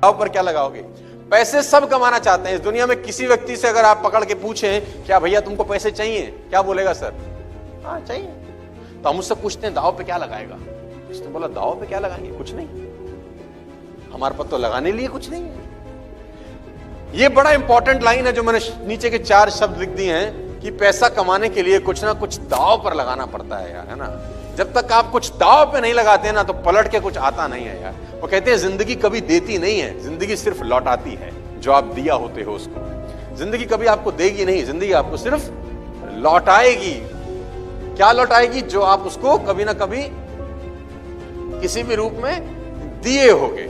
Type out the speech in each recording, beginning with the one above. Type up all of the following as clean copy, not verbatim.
दांव पर क्या लगाओगे? पैसे सब कमाना चाहते हैं इस दुनिया में। किसी व्यक्ति से अगर आप पकड़ के पूछें क्या भैया तुमको पैसे चाहिए, क्या बोलेगा? सर हाँ चाहिए। तो हम उससे पूछते हैं दांव पे क्या लगाएगा? उसने बोला दांव पे क्या लगाएंगे, कुछ नहीं, हमारे पास तो लगाने लिए कुछ नहीं है। ये बड़ा इंपॉर्टेंट लाइन है जो मैंने नीचे के 4 शब्द लिख दिए हैं कि पैसा कमाने के लिए कुछ ना कुछ दांव पर लगाना पड़ता है यार, है ना। जब तक आप कुछ दांव पे नहीं लगाते ना तो पलट के कुछ आता नहीं है यार। वो कहते हैं जिंदगी कभी देती नहीं है, जिंदगी सिर्फ लौटाती है जो आप दिया होते हो उसको। जिंदगी कभी आपको देगी नहीं, जिंदगी आपको सिर्फ लौटाएगी। क्या लौटाएगी? जो आप उसको कभी ना कभी किसी भी रूप में दिए होगे।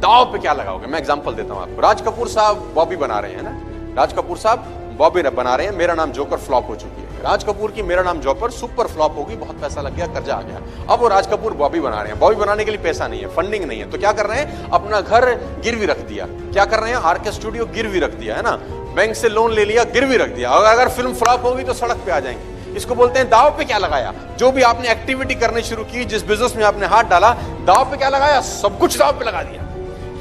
दांव पे क्या लगाओगे? मैं एग्जांपल देता हूं आपको। राज कपूर साहब बॉबी बना रहे हैं ना, राज कपूर साहब बॉबी बना रहे हैं। मेरा नाम जोकर फ्लॉप हो चुकी है। राज कपूर की मेरा नाम जोकर सुपर फ्लॉप होगी, बहुत पैसा लग गया, कर्जा आ गया। अब वो राज कपूर बॉबी बना रहे हैं। बॉबी बनाने के लिए पैसा नहीं है, फंडिंग नहीं है, तो क्या कर रहे हैं? अपना घर गिरवी रख दिया। क्या कर रहे हैं? आरके स्टूडियो गिरवी रख दिया, है ना। बैंक से लोन ले लिया, गिरवी रख दिया। अगर फिल्म फ्लॉप होगी तो सड़क पे आ जाएंगे। इसको बोलते हैं दांव पे क्या लगाया। जो भी आपने एक्टिविटी करनी शुरू की, जिस बिजनेस में आपने हाथ डाला, दांव पे क्या लगाया? सब कुछ दांव पे लगा दिया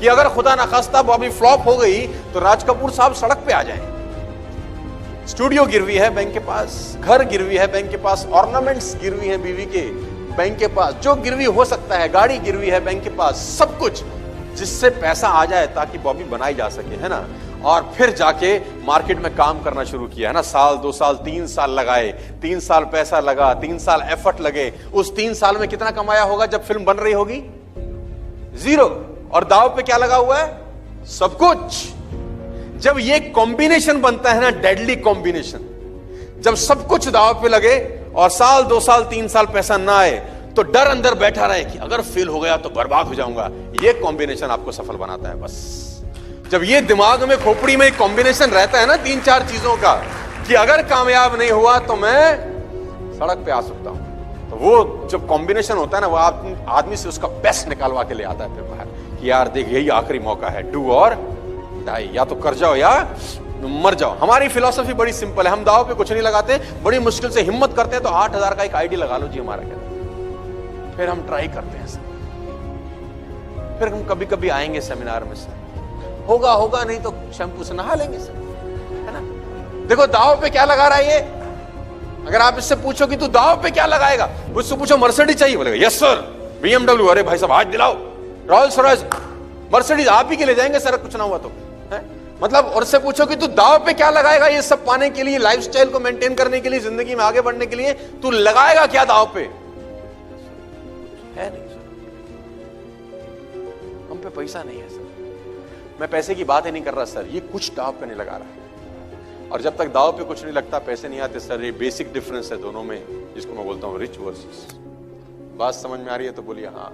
कि अगर खुदा ना खास्ता बॉबी फ्लॉप हो गई तो राज कपूर साहब सड़क पे आ जाएं। स्टूडियो गिरवी है बैंक के पास, घर गिरवी है बैंक के पास, ऑर्नामेंट्स गिरवी है बीवी के बैंक के पास, जो गिरवी हो सकता है, गाड़ी गिरवी है बैंक के पास, सब कुछ जिससे पैसा आ जाए ताकि बॉबी बनाई जा सके, है ना। और फिर जाके मार्केट में काम करना शुरू किया, है ना। साल 2 साल 3 साल लगाए, 3 साल पैसा लगा, 3 साल एफर्ट लगे। उस 3 साल में कितना कमाया होगा जब फिल्म बन रही होगी? 0। और दांव पे क्या लगा हुआ है? सब कुछ। जब ये कॉम्बिनेशन बनता है ना, डेडली कॉम्बिनेशन, जब सब कुछ दांव पे लगे और साल 2 साल 3 साल पैसा ना आए तो डर अंदर बैठा रहे कि अगर फेल हो गया तो बर्बाद हो जाऊंगा, ये कॉम्बिनेशन आपको सफल बनाता है। बस जब ये दिमाग में, खोपड़ी में कॉम्बिनेशन रहता है ना 3-4 चीजों का कि अगर कामयाब नहीं हुआ तो मैं सड़क पे आ सकता हूं, तो वो जब कॉम्बिनेशन होता है ना, वो आदमी से उसका बेस्ट निकालवा के ले आता है फिर बाहर कि यार देख यही आखिरी मौका है, डू और डाई, या तो कर जाओ या मर जाओ। हमारी फिलॉसफी बड़ी सिंपल है, हम दांव पे कुछ नहीं लगाते, बड़ी मुश्किल से हिम्मत करते हैं तो 8,000 का एक आईडी लगा लो जी हमारा, क्या फिर हम ट्राई करते हैं सर। फिर हम कभी कभी आएंगे सेमिनार में, सर होगा नहीं तो शैम्पू से नहा लेंगे सर, है ना। देखो दांव पे क्या लगा रहा है ये। अगर आप इससे पूछो कि तू दांव पे क्या लगाएगा, उससे पूछो मर्सिडीज चाहिए, बोलेगा यस सर। BMW, अरे भाई साहब आज दिलाओ। रॉयल्स रॉयल्स, मर्सिडीज आप ही के ले जाएंगे सर कुछ ना हुआ तो, है मतलब। और से पूछो कि तू दांव पे क्या लगाएगा ये सब पाने के लिए, लाइफस्टाइल को मेंटेन करने के लिए, जिंदगी में आगे बढ़ने के लिए तू लगाएगा क्या दांव पे? है नहीं सर, हम पे पैसा नहीं है सर। मैं पैसे की बात ही नहीं कर रहा सर, ये कुछ दांव पे नहीं लगा रहा। और जब तक दांव पे कुछ नहीं लगता, पैसे नहीं आते सर। ये बेसिक डिफरेंस है दोनों में, जिसको मैं बोलता हूं रिच वर्सेस। बात समझ में आ रही है तो बोलिए हाँ।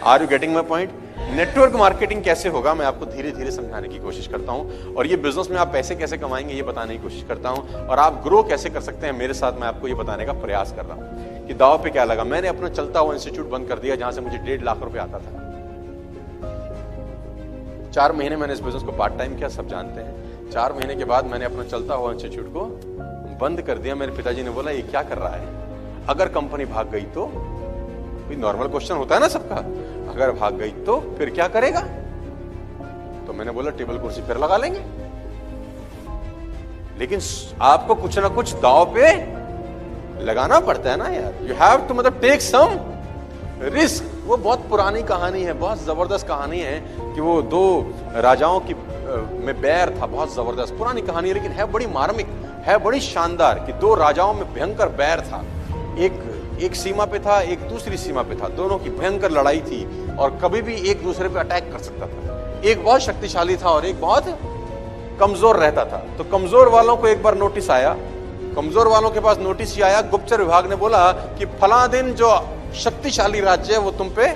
Are you getting my point? Network marketing कैसे होगा मैं आपको धीरे धीरे समझाने की कोशिश करता हूं, और ये बिजनेस में आप पैसे कैसे कमाएंगे ये बताने की कोशिश करता हूं, और आप ग्रो कैसे कर सकते हैं मेरे साथ, मैं आपको ये बताने का प्रयास कर रहा हूं कि दांव पे क्या लगा। मैंने अपना चलता हुआ इंस्टीट्यूट बंद कर दिया जहां से मुझे 1.5 लाख रुपए आता था। 4 महीने मैंने इस बिजनेस को पार्ट टाइम किया, सब जानते हैं। 4 महीने के बाद मैंने अपना चलता हुआ इंस्टीट्यूट को बंद कर दिया। मेरे पिताजी ने बोला ये क्या कर रहा है, अगर कंपनी भाग गई तो? नॉर्मल क्वेश्चन होता है ना सबका, अगर भाग गई तो फिर क्या करेगा? तो मैंने बोला टेबल कुर्सी फिर लगा लेंगे। लेकिन आपको कुछ ना कुछ दांव पे लगाना पड़ता है ना यार। यू हैव टू मतलब टेक सम रिस्क। वो बहुत पुरानी कहानी है, बहुत जबरदस्त कहानी है कि वो 2 राजाओं की में बैर था, बहुत जबरदस्त पुरानी कहानी है, लेकिन है बड़ी मार्मिक, है बड़ी शानदार कि 2 राजाओं में भयंकर बैर था। एक सीमा पे था, एक दूसरी सीमा पे था, दोनों की भयंकर लड़ाई थी और कभी भी एक दूसरे पे अटैक कर सकता था। एक बहुत शक्तिशाली था और एक बहुत कमजोर रहता था। तो कमजोर वालों को एक बार नोटिस आया, कमजोर वालों के पास नोटिस ये आया, गुप्तचर विभाग ने बोला कि फला दिन जो शक्तिशाली राज्य है वो तुम पे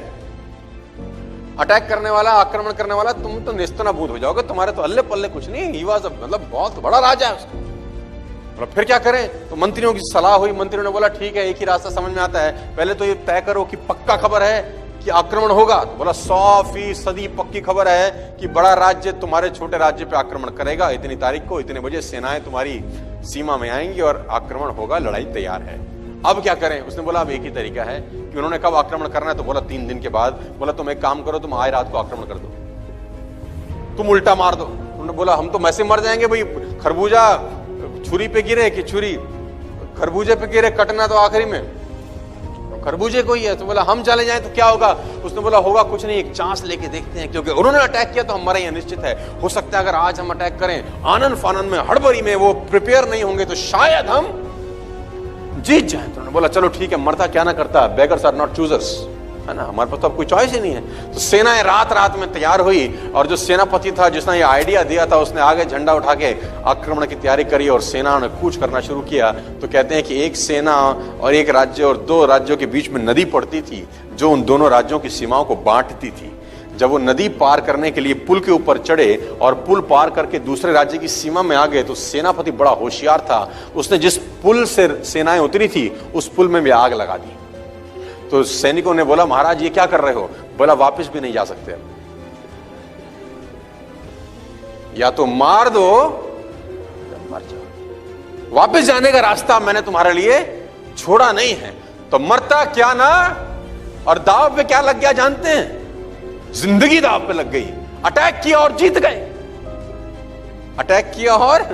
अटैक करने वाला, आक्रमण करने वाला, तुम तो नेस्तनाबूद हो जाओगे, तुम्हारे तो अल्ले पल्ले कुछ नहीं। ही वाज मतलब बहुत बड़ा राजा है उसका। फिर क्या करें? तो मंत्रियों की सलाह हुई। मंत्रियों ने बोला ठीक है, एक ही रास्ता समझ में आता है, पहले तो ये तय करो कि पक्का खबर है कि आक्रमण होगा। तो बोला 100% पक्की खबर है कि बड़ा राज्य तुम्हारे छोटे राज्य पे आक्रमण करेगा, इतनी तारीख को इतने बजे सेनाएं तुम्हारी सीमा में आएंगी और आक्रमण होगा, लड़ाई तैयार है। अब क्या करें? उसने बोला अब एक ही तरीका है कि उन्होंने कब आक्रमण करना है, तो बोला 3 दिन के बाद। बोला तुम एक काम करो, तुम आए रात को आक्रमण कर दो। तुम उल्टा मार दो। उन्होंने बोला हम तो ऐसे मर जाएंगे भाई, खरबूजा छुरी पे गिरे कि छुरी खरबूजे पे गिरे, कटना तो आखिरी में खरबूजे को ही है। तो बोला हम चले जाएं तो क्या होगा? उसने बोला होगा कुछ नहीं, एक चांस लेके देखते हैं, क्योंकि उन्होंने अटैक किया तो हम मरे हैं निश्चित है। हो सकता है अगर आज हम अटैक करें आनंद फानन में, हड़बड़ी में, वो प्रिपेयर नहीं होंगे तो शायद हम जीत जाएं। तो उन्होंने बोला चलो ठीक है, मरता क्या ना करता, बेगर्स आर नॉट चूजर्स, है ना, हमारे पास तो अब कोई चॉइस ही नहीं है। तो सेनाएं रात रात में तैयार हुई और जो सेनापति था जिसने ये आइडिया दिया था उसने आगे झंडा उठा के आक्रमण की तैयारी करी और सेना ने कूच करना शुरू किया। तो कहते हैं कि एक सेना और एक राज्य और दो राज्यों के बीच में नदी पड़ती थी जो उन दोनों राज्यों की सीमाओं को बांटती थी। जब वो नदी पार करने के लिए पुल के ऊपर चढ़े और पुल पार करके दूसरे राज्य की सीमा में आ गए तो सेनापति बड़ा होशियार था, उसने जिस पुल से सेनाएं उतरी थी उस पुल में भी आग लगा दी। तो सैनिकों ने बोला महाराज ये क्या कर रहे हो? बोला वापस भी नहीं जा सकते, या तो मार दो या मर जाओ, वापस जाने का रास्ता मैंने तुम्हारे लिए छोड़ा नहीं है। तो मरता क्या ना, और दाव पे क्या लग गया जानते हैं? जिंदगी दाव पे लग गई। अटैक किया और जीत गए, अटैक किया और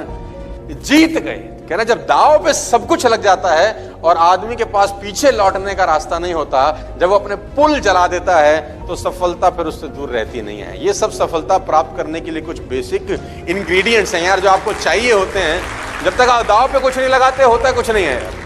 जीत गए। कहना जब दाव पे सब कुछ लग जाता है और आदमी के पास पीछे लौटने का रास्ता नहीं होता, जब वो अपने पुल जला देता है तो सफलता फिर उससे दूर रहती नहीं है। ये सब सफलता प्राप्त करने के लिए कुछ बेसिक इंग्रेडिएंट्स हैं यार, जो आपको चाहिए होते हैं। जब तक आप दाव पे कुछ नहीं लगाते होता कुछ नहीं है।